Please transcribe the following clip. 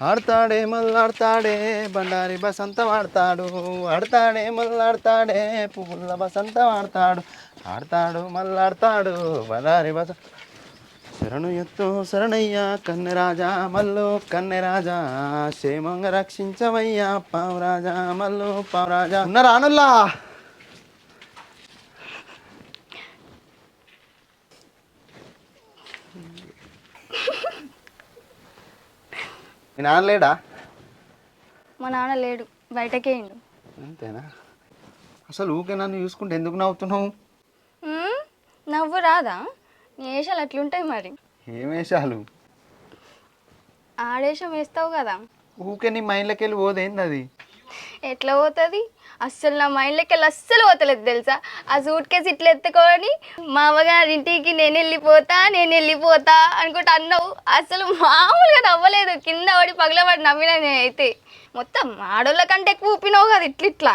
ఆడతాడే మళ్ళాడతాడే బండారి బసంతం ఆడతాడు ఆడతాడే మళ్ళాడతాడే పువ్వుల బసంతం ఆడతాడు ఆడతాడు మళ్ళాడతాడు బండారి బస శరణు ఎత్తు శరణయ్యా కన్నెరాజా మల్లు కన్నెరాజా క్షేమంగా రక్షించవయ్యా పావురాజా మల్లు పావురాజా ఉన్న రానుల్లా మీ నాన్న లేడా? మా నాన్న లేడు, బయటకే ఇండు. అంతేనా? అసలు ఊకే నన్ను చూసుకుంటే ఎందుకు నవ్వుతున్నావు? నవ్వు రాదా? నీ వేషాలు అట్లుంటాయి మరి. ఏం వేషాలు? ఆడేషం వేస్తావు కదా. ఊకే నీ మైండ్లోకి వెళ్ళి పోదేంది అది? ఎట్లా పోతుంది? అస్సలు నా మైండ్లోకి వెళ్ళి అస్సలు పోతలేదు తెలుసా. ఆ సూట్ కేసు ఇట్లా ఎత్తుకొని మా అవ్వగారింటికి నేను వెళ్ళిపోతా అనుకుంటా అన్నావు. అసలు మామూలుగా నవ్వలేదు, కింద పడి పగలబడి నవ్వినా నేనైతే. మొత్తం ఆడోళ్ళ కంటే ఎక్కువ ఊపినావు కదా ఇట్లా.